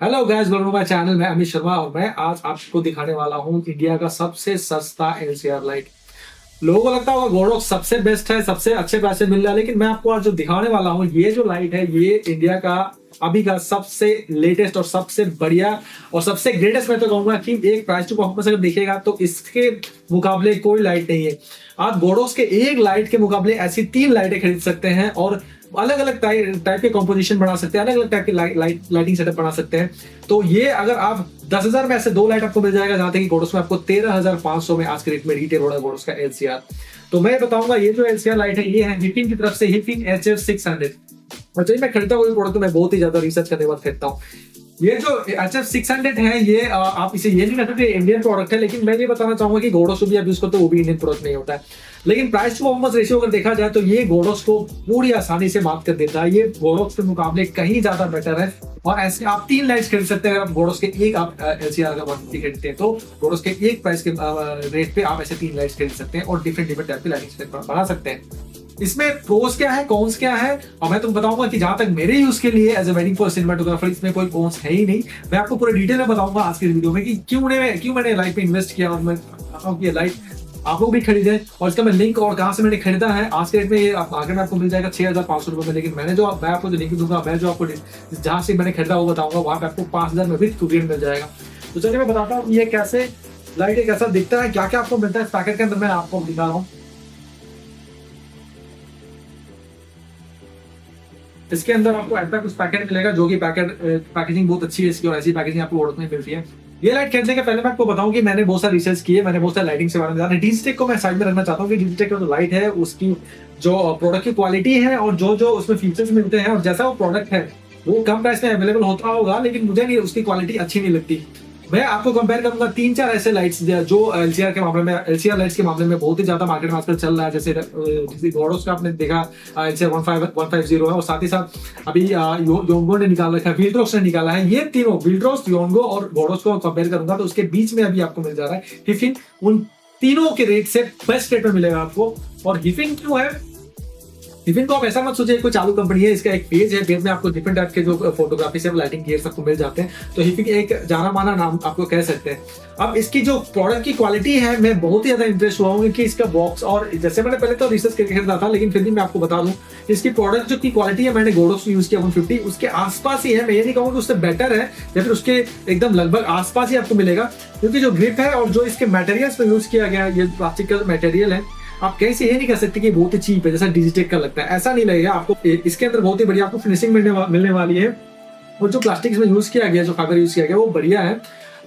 Hello guys, welcome to my channel. मैं अमित शर्मा और मैं आज आपको दिखाने वाला हूँ इंडिया का सबसे सस्ता एलसीआर लाइट। लोगों को लगता होगा गोडोक्स सबसे बेस्ट है, सबसे अच्छे पैसे मिल रहा है, लेकिन मैं आपको आज जो दिखाने वाला हूँ ये जो लाइट है ये इंडिया का अभी का सबसे लेटेस्ट और सबसे बढ़िया और सबसे ग्रेटेस्ट। मैं तो कहूंगा कि एक प्राइस टू परफॉर्मेंस अगर देखेगा तो इसके मुकाबले कोई लाइट नहीं है। आप गोडोक्स के एक लाइट के मुकाबले ऐसी 3 लाइटें खरीद सकते हैं और अलग अलग टाइप के कॉम्पोजिशन बना सकते हैं, अलग अलग टाइप के लाइटिंग सेटअप बना सकते हैं। तो ये अगर आप 10,000 में ऐसे 2 लाइट आपको मिल जाएगा, जहां तक कि गोडोक्स में आपको 13,500 में आज के रेट में रिटेल हो रहा है गोडोक्स का एलसीआर। तो मैं बताऊंगा ये जो एलसीआर लाइट है ये है हिफिन की तरफ से, हिफिन HF600। और जब मैं खरीदता हूँ प्रोडक्ट तो मैं बहुत ही ज्यादा रिसर्च करने के बाद खरीदता हूँ। ये जो HF600 है ये आप इसे ये नहीं कह सकते इंडियन प्रोडक्ट है, लेकिन मैं ये बताना चाहूंगा कि गोडोक्स भी आप यूज करते हो वो भी इंडियन प्रोडक्ट नहीं होता है। लेकिन प्राइस टू परफॉर्मेंस रेशियो अगर देखा जाए तो ये गोडोक्स को पूरी आसानी से मात कर देता है। ये गोडोक्स के मुकाबले कहीं ज्यादा बेटर है और ऐसे आप 3 लाइट्स खरीद सकते हैं। अगर गोडोक्स के एक आप एलसीआर का 150 खरीदते हैं तो गोडोक्स के एक प्राइस के रेट पे आप ऐसे 3 लाइट्स खरीद सकते हैं और डिफरेंट डिफरेंट टाइप की लाइटिंग बना सकते हैं। इसमें प्रोस क्या है, कॉन्स क्या है, और मैं तुम बताऊंगा कि जहां तक मेरे यूज के लिए as a wedding for cinematographer इसमें कोई कॉन्स है ही नहीं। मैं आपको पूरे डिटेल में बताऊंगा आज की वीडियो में कि क्यों मैंने लाइट में इन्वेस्ट किया और मैं ये लाइट आप लोग भी खरीदे और इसका मैं लिंक और कहां से मैंने खरीदा है। आज के रेट में ये आगे में आपको मिल जाएगा 6,500 रुपए में, लेकिन मैं आपको जो लिंक दूंगा, मैं जो आपको जहां से मैंने खरीदा वो बताऊंगा, वहां पे आपको 5,000 में भी कुरियर मिल जाएगा। तो चलिए मैं बताता हूँ ये कैसे लाइट कैसा दिखता है, क्या क्या आपको मिलता है इस पैकेट के अंदर, मैं आपको दिखा रहा हूँ। इसके अंदर आपको ऐसा कुछ पैकेट मिलेगा जो कि पैकेजिंग बहुत अच्छी है इसकी, और ऐसी पैकेजिंग आपको प्रोडक्ट में मिलती है। ये लाइट खरीदने के पहले मैं आपको बताऊं कि मैंने बहुत सारा रिसर्च की है, मैंने बहुत सारी लाइटिंग से बारे में जाना है। डिजिटेक को मैं साइड में रखना चाहता हूँ कि डिजिटेक का जो लाइट है उसकी जो प्रोडक्ट की क्वालिटी है और जो जो उसमें फीचर्स मिलते हैं और जैसा वो प्रोडक्ट है वो कम प्राइस में अवेलेबल होता होगा, लेकिन मुझे नहीं उसकी क्वालिटी अच्छी नहीं लगती। मैं आपको कंपेयर करूंगा 3-4 ऐसे लाइट्स जो एलसीआर लाइट्स के मामले में बहुत ही ज्यादा मार्केट में आजकल चल रहा है। जैसे गोडोक्स का आपने देखा एलसीआर 150 है, और साथ ही साथ अभी योंगो ने निकाल रखा है, विल्ट्रॉस ने निकाला है। ये तीनों विल्ट्रॉस, योंगो और गोडोक्स को कंपेयर करूंगा तो उसके बीच में अभी आपको मिल जा रहा है हिफिन। उन तीनों के रेट से बेस्ट रेट में मिलेगा आपको। और हिफिन क्यों है, हिफिन को आप ऐसा मत सोचिए कोई चालू कंपनी है, इसका एक पेज है, पेज में आपको डिफरेंट टाइप के जो फोटोग्राफी से लाइटिंग गियर सबको मिल जाते हैं। तो हिफिन एक जाना माना नाम आपको कह सकते हैं। अब इसकी जो प्रोडक्ट की क्वालिटी है मैं बहुत ही ज्यादा इंटरेस्ट हुआ हूँ कि इसका बॉक्स, और जैसे मैंने पहले तो रिसर्च करके खरीदा था, लेकिन फिर भी मैं आपको बता दूं इसकी प्रोडक्ट जो की क्वालिटी है, मैंने गोडोक्स यूज किया 150, उसके आसपास ही है। मैं ये नहीं कहूँगा उससे बेटर है या फिर उसके एकदम लगभग आसपास ही आपको मिलेगा, क्योंकि जो ग्रिप है और जो इसके मटेरियल्स में यूज किया गया है, ये प्लास्टिक का मटेरियल है, आप कैसे ये नहीं कह सकते कि बहुत ही चीप है जैसा डिजिटेक का लगता है, ऐसा नहीं लगेगा आपको। इसके अंदर बहुत ही बढ़िया आपको फिनिशिंग मिलने वाली है। और जो प्लास्टिक में यूज किया गया, जो फाइबर यूज किया गया वो बढ़िया है।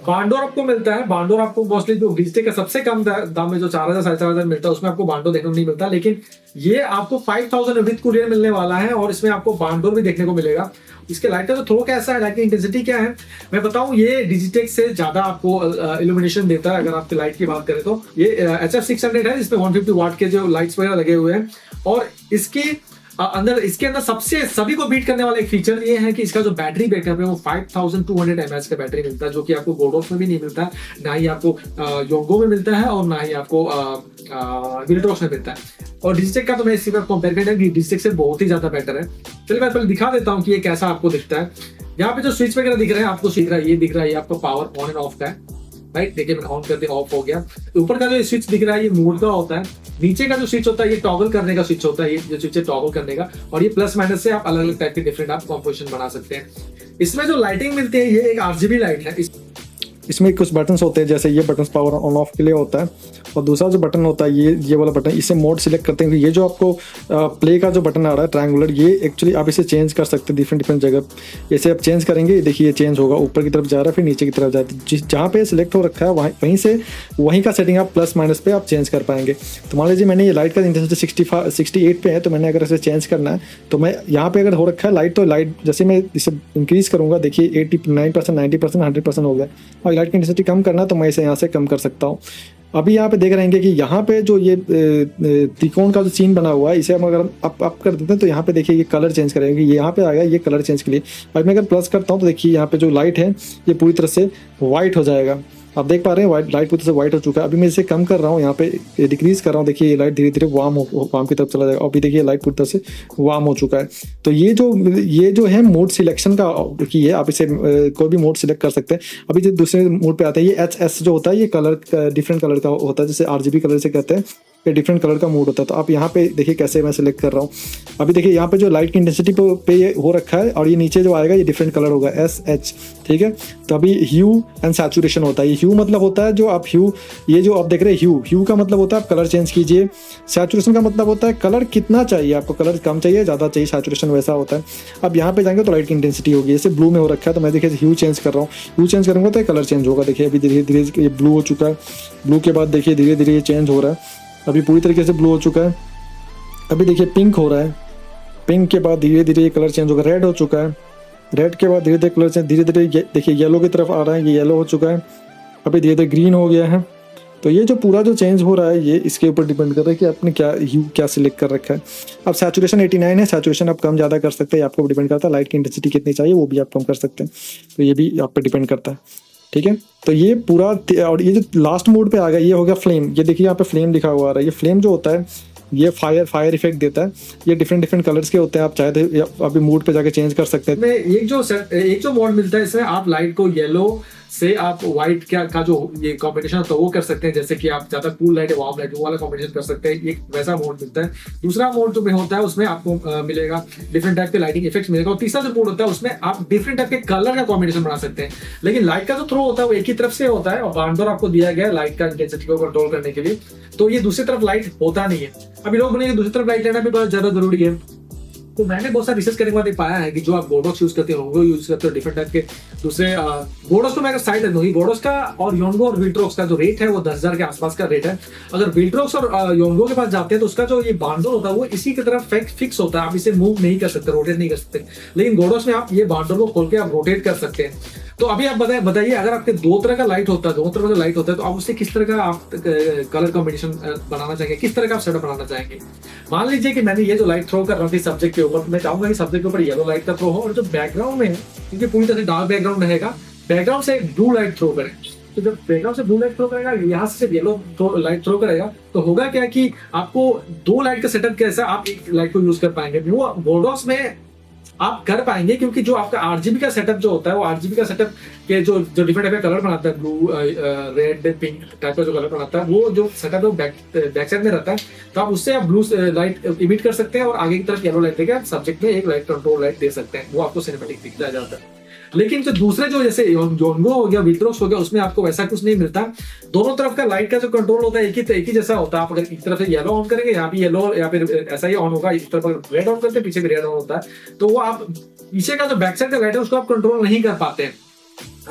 बांडोर आपको मिलता है, बांडोर आपको मोस्टली जो डिजिटेक का सबसे कम दाम में जो 4,000 4,500 मिलता है उसमें आपको बांडोर देखने को नहीं मिलता, लेकिन ये आपको 5,000 विद कुरियर मिलने वाला है और इसमें आपको बांडोर भी देखने को मिलेगा। इसके लाइट का जो थ्रो कैसा है, लाइट की इंटेंसिटी क्या है, मैं बताऊं ये डिजिटेक से ज्यादा आपको इल्यूमिनेशन देता है। अगर आपकी लाइट की बात करें तो ये HF600 है, इसमें 150 वाट के जो लाइट्स वगैरह लगे हुए हैं। और इसके अंदर सबसे सभी को बीट करने वाला एक फीचर ये है कि इसका जो बैटरी बैकअप है वो 5200 mAh का बैटरी मिलता है, जो कि आपको गोडोक्स में भी नहीं मिलता, ना ही आपको योंगो में मिलता है और ना ही आपको विल्ट्रॉस में मिलता है। और डिजिटेक का तो मैं इसी पर कंपेयर करता हूं कि डिजिटेक से बहुत ही ज्यादा बेटर है। चलिए मैं पहले दिखा देता हूँ कि ये कैसा आपको दिखता है। यहाँ पे जो स्विच वगैरह दिख रहे हैं आपको, ये दिख रहा है, ये आपको पावर ऑन एंड ऑफ का है, राइट। देखिए मैंने ऑन कर दिया, ऑफ हो गया। ऊपर का जो स्विच दिख रहा है ये मोड का होता है, नीचे का जो स्विच होता है ये टॉगल करने का स्विच होता है, ये जो स्विच है टॉगल करने का, और ये प्लस माइनस से आप अलग अलग टाइप के डिफरेंट आप कॉम्पोजिशन बना सकते हैं। इसमें जो लाइटिंग मिलती है ये एक RGB लाइट है। इसमें कुछ बटन्स होते हैं, जैसे ये बटन पावर ऑन ऑफ के लिए होता है, और दूसरा जो बटन होता है ये वाला बटन, इसे मोड सिलेक्ट करते हैं। ये जो आपको प्ले का जो बटन आ रहा है ट्रायंगुलर, ये एक्चुअली आप इसे चेंज कर सकते हैं डिफरेंट जगह। जैसे आप चेंज करेंगे, देखिए ये चेंज होगा, ऊपर की तरफ जा रहा है फिर नीचे की तरफ जाता है। जहाँ पे सिलेक्ट हो रखा है वहीं का सेटिंग आप प्लस माइनस पे आप चेंज कर पाएंगे। तो मान लीजिए मैंने ये लाइट का इंटेंसिटी 68 पे है, तो मैंने अगर इसे चेंज करना है तो मैं यहाँ पे अगर हो रखा है लाइट, तो लाइट जैसे मैं इसे इंक्रीज करूँगा, देखिए 89%, 90%, 100% हो गया। और लाइट की इंटेंसिटी कम करना तो मैं इसे यहाँ से कम कर सकता हूँ। अभी यहाँ पे देख रहे हैं कि यहाँ पे जो ये त्रिकोण का जो सीन बना हुआ है, इसे हम अगर अप कर देते हैं तो यहाँ पे देखिए ये कलर चेंज करेंगे, ये यहाँ पे आ गया ये कलर चेंज के लिए। और मैं अगर प्लस करता हूँ तो देखिए यहाँ पे जो लाइट है ये पूरी तरह से वाइट हो जाएगा। आप देख पा रहे हैं वाइट लाइट पूरी तरह से व्हाइट हो चुका है। अभी मैं इसे कम कर रहा हूँ, यहाँ पे डिक्रीज कर रहा हूँ, देखिए ये लाइट धीरे धीरे वार्म की तरफ चला जाएगा। अभी देखिए लाइट पूरी तरह से वार्म हो चुका है। तो ये जो है मोड सिलेक्शन का की है, आप इसे कोई भी मोड सिलेक्ट कर सकते हैं। अभी जो दूसरे मोड पे आते हैं, ये HS जो होता है ये कलर डिफरेंट कलर का होता है, जैसे RGB कलर से कहते हैं, ये डिफरेंट कलर का मोड होता है। तो आप यहाँ पे देखिए कैसे मैं सिलेक्ट कर रहा हूँ। अभी देखिए यहाँ पे जो लाइट की इंटेंसिटी पे ये हो रखा है, और ये नीचे जो आएगा ये डिफरेंट कलर होगा SH, ठीक है। तो अभी ह्यू एंड सैचुरेशन होता है। ये ह्यू मतलब होता है जो आप ह्यू, ये जो आप देख रहे हैं ह्यू का मतलब होता है आप कलर चेंज कीजिए। सैचुरेशन का मतलब होता है कलर कितना चाहिए आपको, कलर कम चाहिए ज़्यादा चाहिए, सैचुरेशन वैसा होता है। अब यहाँ पे जाएंगे तो लाइट की इंटेंसिटी होगी, जैसे ब्लू में हो रखा है, तो मैं देखिए ह्यू चेंज कर रहा हूँ। ह्यू चेंज करूँगा तो कलर चेंज होगा। देखिए अभी धीरे धीरे ये ब्लू हो चुका है, ब्लू के बाद देखिए धीरे धीरे ये चेंज हो रहा है, अभी पूरी तरीके से ब्लू हो चुका है। अभी देखिए पिंक हो रहा है, पिंक के बाद धीरे धीरे ये कलर चेंज होगा, रेड हो चुका है, रेड के बाद धीरे धीरे कलर चेंज, धीरे धीरे देखिए येलो की तरफ आ रहा है, ये येलो हो चुका है। अभी धीरे धीरे ग्रीन हो गया है। तो ये जो पूरा जो चेंज हो रहा है ये इसके ऊपर डिपेंड कर रहा है कि आपने क्या सिलेक्ट कर रखा है। अब सैचुरेशन 89 है, सैचुरेशन आप कम ज़्यादा कर सकते हैं, आपको डिपेंड करता है। लाइट की इंटेंसिटी कितनी चाहिए वो भी आप कम कर सकते हैं, तो ये भी आप पे डिपेंड करता है, ठीक है। तो ये पूरा, और ये जो लास्ट मोड पे आ गया ये हो गया फ्लेम। ये देखिए यहाँ पे फ्लेम लिखा हुआ आ रहा है। ये फ्लेम जो होता है ये फायर इफेक्ट देता है। ये डिफरेंट कलर्स के होते हैं, आप चाहे तो अभी मूड पे जाके चेंज कर सकते हैं। एक जो मोड मिलता है इसमें आप लाइट को येलो से आप व्हाइट का जो ये कॉम्बिनेशन होता है वो कर सकते हैं, जैसे कि आप ज्यादा कूल लाइट है वार्म लाइट वो वाला कॉम्बिनेशन कर सकते हैं, एक वैसा मोड मिलता है। दूसरा मोड जो में होता है उसमें आपको मिलेगा डिफरेंट टाइप के लाइटिंग इफेक्ट्स मिलेगा। और तीसरा जो मोड होता है उसमें आप डिफरेंट टाइप के कलर का कॉम्बिनेशन बना सकते हैं। लेकिन लाइट का जो थ्रो होता है वो एक ही तरफ से होता है, और बाउंडर आपको दिया गया है लाइट का इंटेंसिटी को कंट्रोल करने के लिए। तो ये दूसरी तरफ लाइट होता नहीं है। अभी लोग बोलेंगे दूसरी तरफ लाइट लेना भी बहुत ज्यादा जरूरी है। तो मैंने बहुत सारा रिसर्च करने के बाद पाया है कि जो आप गोडोक्स यूज करते हो, योंगो यूज करते हो, डिफरेंट टाइप के दूसरे गोडोक्स को मैं अगर साइड दूंगी, गोडोक्स का और योंगो और विल्ट्रोक्स का जो रेट है वो 10,000 के आसपास का रेट है। अगर विल्ट्रोक्स और योंगो के पास जाते हैं तो उसका जो ये बांडल होता है वो इसी की तरफ फिक्स होता है, आप इसे मूव नहीं कर सकते, रोटेट नहीं कर सकते। लेकिन गोडोक्स में आप ये बांडल को खोल के आप रोटेट कर सकते हैं। तो अभी आप बताइए अगर आपके दो तरह का लाइट होता है, दोनों तरह का लाइट होता है, तो आप उससे किस तरह का आप कलर कॉम्बिनेशन बनाना चाहेंगे, किस तरह का आप सेटअप बनाना चाहेंगे। मान लीजिए कि मैंने ये जो लाइट थ्रो कर रहा हूँ सब्जेक्ट के ऊपर, मैं चाहूंगा कि सब्जेक्ट के ऊपर येलो लाइट का थ्रो हो, और जो बैकग्राउंड में है क्योंकि पूरी तरह से डार्क बैकग्राउंड रहेगा, बैकग्राउंड से ब्लू लाइट थ्रो करें। तो जब बैकग्राउंड से ब्लू लाइट थ्रो करेगा, यहाँ से येलो लाइट थ्रो करेगा, तो होगा क्या कि आपको दो लाइट का सेटअप कैसा आप एक लाइट को यूज कर पाएंगे। वो गोडोक्स में आप कर पाएंगे क्योंकि जो आपका RGB का सेटअप जो होता है वो RGB का सेटअप के जो डिफरेंट टाइप का कलर बनाता है, ब्लू रेड पिंक टाइप का जो कलर बनाता है, वो जो सेटअप है वो बैक साइड में रहता है। तो आप उससे आप ब्लू लाइट इमिट कर सकते हैं और आगे की तरफ येलो लाइट देकर सब्जेक्ट में एक लाइट कंट्रोल लाइट दे सकते हैं, वो आपको सिनेमैटिक दिखता जाता है। लेकिन जो दूसरे जो जैसे योंगो हो गया, विल्ट्रोक्स हो गया, उसमें आपको वैसा कुछ नहीं मिलता। दोनों तरफ का लाइट का जो कंट्रोल होता है एक ही जैसा होता है। आप अगर एक तरफ से येलो ऑन करेंगे, यहाँ भी येलो या फिर ऐसा ही ऑन होगा, इस तरफ अगर रेड ऑन करते हैं पीछे भी रेड ऑन होता है। तो वो आप पीछे का जो बैक साइड का लाइट है उसको आप कंट्रोल नहीं कर पाते हैं।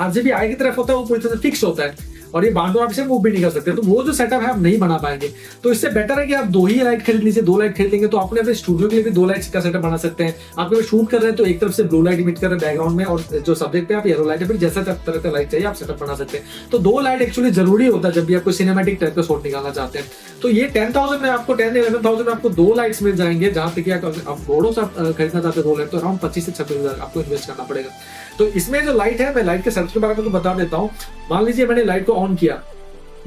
RGB आगे की तरफ होता है वो पूरी तरह से फिक्स होता है, और ये बाउंडर आप इसे मूव भी नहीं कर सकते। तो वो जो सेटअप है आप नहीं बना पाएंगे। तो इससे बेटर है कि आप दो ही लाइट खरीद लीजिए, दो लाइट खरीद लेंगे तो अपने अपने स्टूडियो के लिए भी दो लाइट का सेटअप बना सकते हैं। आप अगर शूट कर रहे हैं तो एक तरफ से ब्लू लाइट इमिट कर रहे हैं बैकग्राउंड में, और जो सब्जेक्ट पे आप येलो लाइट है, फिर जैसा तरह का लाइट चाहिए आप सेटअप बना सकते हैं। तो दो लाइट एक्चुअली जरूरी होता है जब भी आपको सिनेमैटिक टाइप का शॉट निकालना चाहते हैं। तो ये 10,000 में आपको 10-11,000 में आपको दो लाइट्स मिल जाएंगे। जहां पे कि आप गोडोक्स आप खरीदना चाहते हैं दो लाइट, तो अराउंड 25 से 26,000 आपको इन्वेस्ट करना पड़ेगा। तो इसमें जो लाइट है, मैं लाइट के सेटअप के बारे में बता देता हूँ। मान लीजिए मैंने लाइट को ऑन किया,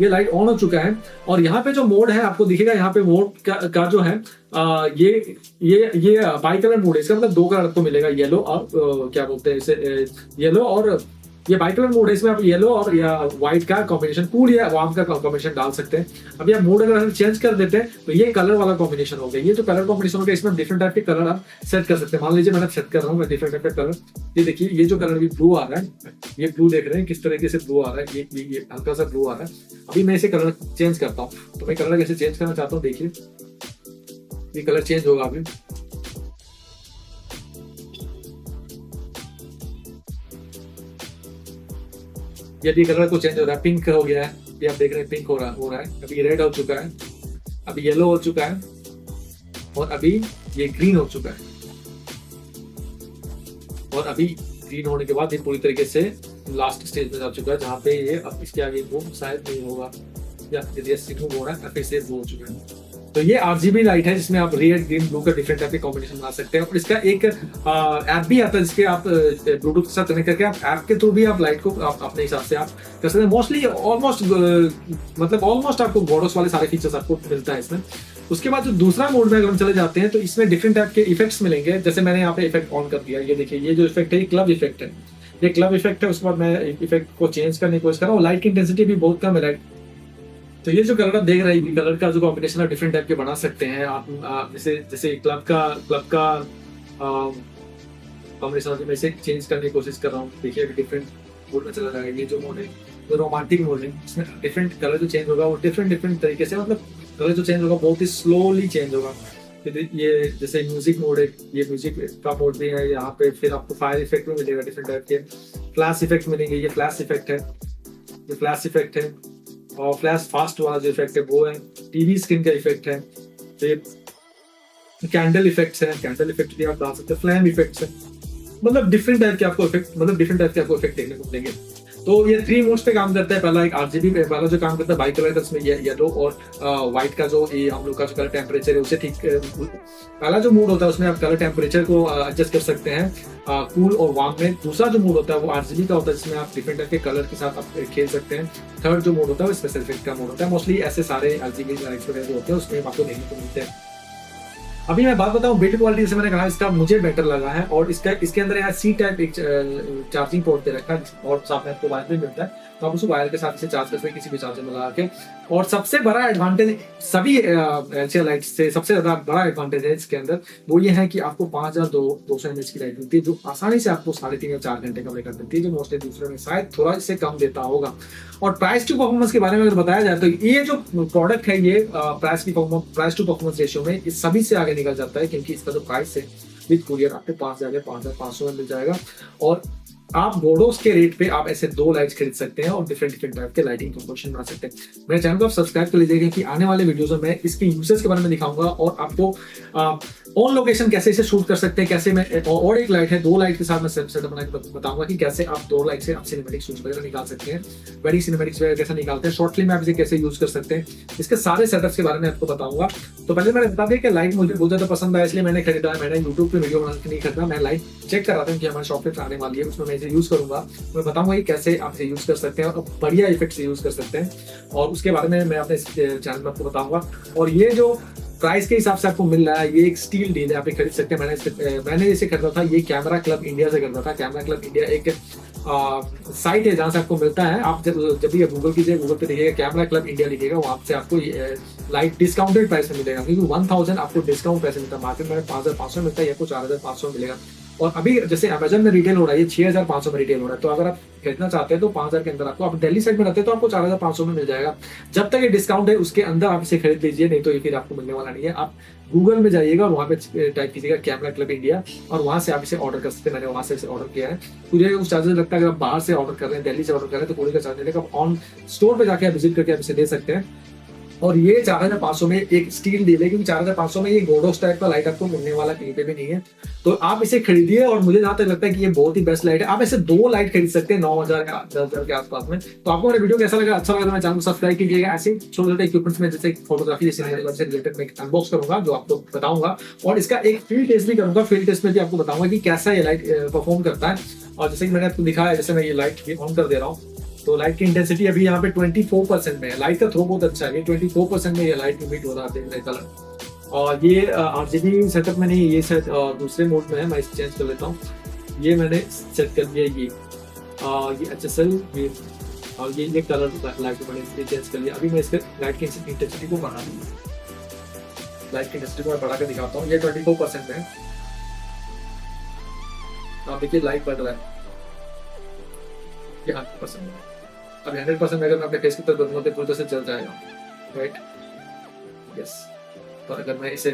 ये लाइट ऑन हो चुका है, और यहाँ पे जो मोड है आपको दिखेगा, यहाँ पे मोड का जो है ये बाई कलर मोड है। इसका मतलब दो कलर आपको मिलेगा, येलो और क्या बोलते हैं इसे, येलो और ये बाई कलर मोड है। इसमें आप येलो और या व्हाइट का कॉम्बिनेशन, कूल या वार्म का कॉम्बिनेशन डाल सकते हैं। अभी आप मोड अगर चेंज कर देते हैं तो ये कलर वाला कॉम्बिनेशन हो गया। ये जो कलर कॉम्बिनेशन हो गया इसमें डिफरेंट टाइप के कलर आप सेट कर सकते हैं। मान लीजिए मैंने सेट कर रहा हूँ मैं डिफरेंट टाइप का कलर। ये देखिए ये जो कलर भी ब्लू आ रहा है, ये ब्लू देख रहे हैं किस तरीके से ब्लू आ रहा है, ये हल्का सा ब्लू आ रहा है। अभी मैं इसे कलर चेंज करता हूँ, तो मैं कलर कैसे चेंज करना चाहता हूँ, देखिए ये कलर चेंज होगा अभी। ये भी कलर को चेंज हो रहा है, पिंक हो गया है, ये आप देख रहे हैं पिंक हो रहा है। अभी रेड हो चुका है, अभी येलो हो चुका है, और अभी ये ग्रीन हो चुका है। और अभी ग्रीन होने के बाद ये पूरी तरीके से लास्ट स्टेज में जा चुका है, जहाँ पे ये अब इसके आगे मूव शायद नहीं होगा, या यदि मूव हो रहा है फिर से मूव हो चुका है। तो ये RGB लाइट है जिसमें आप रेड ग्रीन ब्लू का डिफरेंट टाइप के कॉम्बिनेशन बना सकते हैं। और इसका एक ऐप भी आता है जिसके आप ब्लूटूथ के साथ कनेक्ट करके आप ऐप के थ्रू भी आप लाइट को आप अपने हिसाब से आप कर सकते हैं। मोस्टली ऑलमोस्ट मतलब ऑलमोस्ट आपको गॉडोस वाले सारे फीचर्स आपको मिलता है इसमें। उसके बाद जो दूसरा मोड में अगर हम चले जाते हैं तो इसमें डिफरेंट टाइप के इफेक्ट्स मिलेंगे। जैसे मैंने यहाँ पे इफेक्ट ऑन कर दिया, ये देखिए ये जो इफेक्ट है ये क्लब इफेक्ट है, ये क्लब इफेक्ट है। उसके बाद मैं इफेक्ट को चेंज करने की कोशिश कर रहा हूँ। लाइट की इंटेंसिटी भी बहुत कम है लाइट। तो ये जो कलर आप देख रहे हैं, कलर का जो कॉम्बिनेशन आप डिफरेंट टाइप के बना सकते हैं आप जैसे जैसे क्लब का कॉम्बिनेशन मैं इसे चेंज करने की कोशिश कर रहा हूँ। देखिए अभी डिफरेंट मोड में चला जाएगा। ये जो मोड है जो रोमांटिक मोड है, इसमें डिफरेंट कलर जो चेंज होगा वो डिफरेंट तरीके से, मतलब कलर जो चेंज होगा बहुत ही स्लोली चेंज होगा। ये जैसे म्यूजिक मोड है, ये म्यूजिक का मोड भी है यहाँ पे। फिर आपको फायर इफेक्ट भी मिलेगा डिफरेंट टाइप के, फ्लैश इफेक्ट मिलेंगे। ये फ्लैश इफेक्ट है, ये फ्लैश इफेक्ट है। और फ्लैश फास्ट वाला जो इफेक्ट है वो है। टीवी स्क्रीन का इफेक्ट है। फिर कैंडल इफेक्ट्स है, कैंडल इफेक्ट भी आप डाल सकते हैं। फ्लैम इफेक्ट्स है, मतलब डिफरेंट टाइप के आपको इफेक्ट देखने को मिलेंगे। तो ये 3 मोड्स पे काम करता है। पहला एक RGB पे वाला जो काम करता है बाई कलर का, उसमें येलो और व्हाइट का जो ये हम लोग का जो कलर टेम्परेचर है उसे ठीक पहला जो मोड होता है उसमें आप कलर टेम्परेचर को एडजस्ट कर सकते हैं कूल और वार्म में। दूसरा जो मोड होता है वो RGB का होता है जिसमें आप डिफरेंट टाइप के कलर के साथ आप खेल सकते हैं। थर्ड जो मोड होता है वो स्पेशल इफेक्ट का मोड होता है। मोस्टली ऐसे सारे RGB लाइट्स वगैरह जो होते हैं उसमें आपको देखने को मिलते हैं। अभी मैं बात बताऊं बिल्ड क्वालिटी, जैसे मैंने कहा इसका मुझे बेटर लगा है। और इसके अंदर यहाँ C टाइप एक चार्जिंग पोर्ट दे रखा है और साथ में आपको वायर भी मिलता है, तो आप उस वायर के साथ इसे चार्ज कर सकते हैं किसी भी चार्जर में लगा के। और सबसे बड़ा एडवांटेज सभी LCD लाइट से सबसे ज्यादा बड़ा एडवांटेज है इसके अंदर, वो ये है कि आपको 5200 mAh की लाइट मिलती है, जो आसानी से आपको 3.5 या 4 घंटे का ब्रेकअप देती है, जो मोस्टली दूसरे में शायद थोड़ा इससे कम देता होगा। और प्राइस टू परफॉर्मेंस के बारे में अगर बताया जाए तो ये जो प्रोडक्ट है ये प्राइस टू परफॉर्मेंस रेशियो में इस सभी से आगे निकल जाता है, क्योंकि इसका जो प्राइस है विद कुरियर आपको 5500 में मिल जाएगा। और आप बोडोस के रेट पे आप ऐसे 2 लाइट्स खरीद सकते हैं और डिफरेंट टाइप के लाइटिंग कंपोजिशन बना सकते हैं। मेरे चैनल को आप सब्सक्राइब कर लीजिएगा कि आने वाले वीडियोस में मैं इसके यूसेस के बारे में दिखाऊंगा और आपको ऑन लोकेशन कैसे इसे शूट कर सकते हैं, कैसे मैं और एक लाइट है 2 लाइट के साथ मैं सेटअप बना के बताऊंगा कि कैसे आप 2 लाइट से आप सिनेमैटिक शूट वगैरह निकाल सकते हैं, वेडिंग सिनेमैटिक्स वगैरह कैसे निकालते हैं, शॉर्ट फिल्म आप इसे कैसे यूज कर सकते हैं, इसके सारे सेटअप्स के बारे में आपको बताऊंगा। तो पहले मैंने बता दिया कि लाइट मुझे बहुत ज्यादा पसंद आया इसलिए मैंने खरीदा है। मैंने यूट्यूब पे वीडियो बना के नहीं खरीदा, मैं लाइट चेक कर रहा था कि हमारे शॉप पे आने वाली है, उसमें मैं इसे यूज करूंगा, मैं बताऊंगा कि कैसे आप इसे यूज कर सकते हैं और बढ़िया इफेक्ट से यूज कर सकते हैं, और उसके बारे में मैं अपने चैनल में आपको बताऊंगा। और ये जो प्राइस के हिसाब से आपको मिल रहा है ये एक स्टील डील है, आप खरीद सकते हैं। मैंने इसे खरीदा था, ये कैमरा क्लब इंडिया से खरीदा था। कैमरा क्लब इंडिया एक साइट है जहाँ से आपको मिलता है। आप जब भी गूगल कीजिए, गूगल पे देखिएगा कैमरा क्लब इंडिया लिखिएगा, वहाँ से आपको लाइट डिस्काउंटेड प्राइस में मिलेगा, क्योंकि 1000 आपको डिस्काउंट प्राइस मिलता है। मार्केट में 5500 मिलता है, आपको 4500 मिलेगा। और अभी जैसे अमेजन में रिटेल हो रहा है ये 6500 में रिटेल हो रहा है, तो अगर आप खरीदना चाहते हैं तो 5000 के अंदर आपको, आप दिल्ली साइड में रहते हैं तो आपको 4500 में मिल जाएगा। जब तक ये डिस्काउंट है उसके अंदर आप इसे खरीद लीजिए, नहीं तो ये फिर आपको मिलने वाला नहीं है। आप गूगल में जाइएगा और वहाँ पे टाइप कीजिएगा कैमरा क्लब इंडिया और वहाँ से आप इसे ऑर्डर कर सकते हैं। मैंने वहाँ से इसे ऑर्डर किया है। मुझे उस चार्जेस लगता है अगर आप बाहर से ऑर्डर कर रहे हैं, दिल्ली से ऑर्डर कर रहे हैं तो पूरे का चार्ज लेगा। ऑन स्टोर पे जाके आप विजिट करके आप इसे ले सकते हैं। और ये 4500 में एक स्टील डील है, क्योंकि 4500 में ये गोडोस टाइप का लाइट आपको मिलने वाला कहीं पे भी नहीं है, तो आप इसे खरीदिए। और मुझे जहां तक लगता है कि ये बहुत ही बेस्ट लाइट है। आप ऐसे 2 लाइट खरीद सकते हैं 9000 या 10000 के आसपास में। तो आपको मेरा वीडियो कैसा लगा, अच्छा लगा तो मेरे चैनल को सब्सक्राइब कीजिएगा। ऐसे छोटे छोटे इक्विपमेंट्स में जैसे फोटोग्राफी जैसे रिलेटेड मैं अनबॉक्स करूंगा, जो आपको बताऊंगा। और इसका एक फील्ड टेस्ट भी करूंगा, फील्ड टेस्ट में भी आपको बताऊंगा कि कैसा ये लाइट परफॉर्म करता है। और जैसे कि मैंने आपको दिखाया, जैसे मैं ये लाइट ऑन कर दे रहा हूँ तो लाइट की इंटेंसिटी अभी यहाँ पे 24% में है। लाइट का थ्रो बहुत अच्छा है, ये 24% में ये लाइट इमिट हो रहा है कलर। और ये RGB सेटअप में नहीं, ये सेट दूसरे मोड में है, मैं इसे चेंज कर लेता हूँ। ये मैंने सेट कर दिया, ये HSL ये, और ये कलर लाइट मैंने चेंज कर लिया। अभी मैं इसके लाइट की इंटेंसिटी को बढ़ा दूंगा, लाइट की इंटेंसिटी को मैं बढ़ा कर दिखाता हूँ। ये 24% में है, आप देखिए लाइट बढ़ रहा है, ये 100% में। अब 100% में अगर मैं अपने फेस की तरफ बदलूं तो पूरी तरह से जल जाएगा, राइट? यस। तो अगर मैं इसे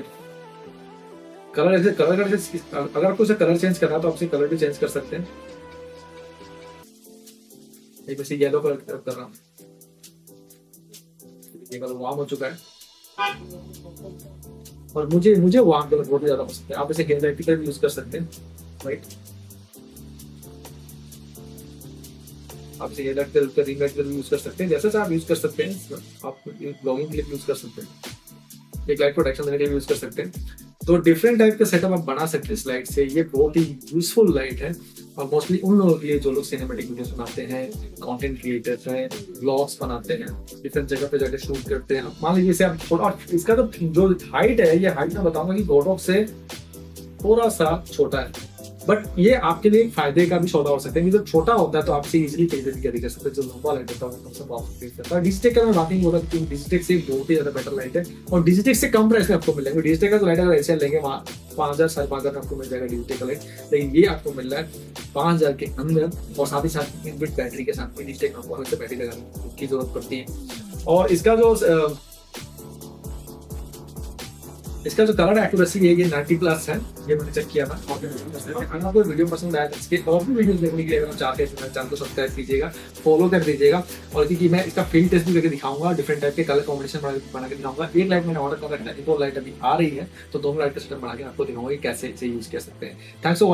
कलर अगर आपको इसे कलर चेंज करना है तो आप इसे कलर भी चेंज कर सकते हैं। एक वैसे येलो कलर की तरफ कर रहा हूँ, ये कलर वार्म हो चुका है और मुझे वार्म कलर बहुत ज्यादा पसंद है। आप इसे गेंदा भी यूज कर सकते हैं, राइट? आप इसे रिंग लाइट यूज कर सकते हैं, जैसे आप यूज कर सकते हैं। आप ब्लॉगिंग के लिए यूज कर सकते हैं। एक लाइट प्रोटेक्शन देने के लिए यूज कर सकते हैं। तो डिफरेंट टाइप का सेटअप आप बना सकते हैं इस लाइट से। ये बहुत ही यूजफुल लाइट है और मोस्टली उन लोगों के लिए जो लोग सिनेमेटिक वीडियोस बनाते हैं, कंटेंट क्रिएटर्स हैं, व्लॉग्स बनाते हैं, डिफरेंट जगह पे जाकर शूट करते हैं। मान लीजिए जैसे आप, और इसका तो जो हाइट है, ये हाइट मैं बताऊंगा कि गोडॉक से थोड़ा सा छोटा है, बट ये आपके लिए एक फायदे का भी सौदा हो सकता है। जब छोटा होता है तो आपसे इजीली कैरी कर सकते हैं। जो लंबा लाइट होता है वो सबसे प्रॉब्लम करता है। डिजिटेक का मैं बात नहीं बोल रहा क्योंकि डिजिटेक से बहुत ही ज्यादा बेटर लाइट है और डिजिटेक से कम प्राइस में आपको मिलेगा। डिजिटेक का तो लाइट अगर ऐसे लेंगे 5,000 5,500 में आपको मिल जाएगा डिजिटेक का लाइट, लेकिन ये आपको मिल रहा है 5,000 के अंदर और साथ ही साथ इनबिल्ट बैटरी के साथ में। डिजिटेक आपको अलग से बैटरी लगाने की जरूरत पड़ती है और इसका जो कलर एक्यूरेसी है ये 90+ है, ये मैंने चेक किया था। अगर आपको वीडियो पसंद आया तो इसके और भी वीडियो देखने के लिए अगर आप चाहते हैं तो मेरे चैनल को सब्सक्राइब कीजिएगा, फॉलो कर दीजिएगा। और क्योंकि मैं इसका फील्ड टेस्ट भी करके दिखाऊंगा, डिफरेंट टाइप के कलर कॉम्बिनेशन बना के दिखाऊंगा। एक लाइट मैंने ऑर्डर कर रखा है, 2 लाइट अभी आ रही है, तो दोनों लाइट का सेटअप बना के आपको दिखाऊंगा कि कैसे इसे यूज कर सकते हैं। Thanks for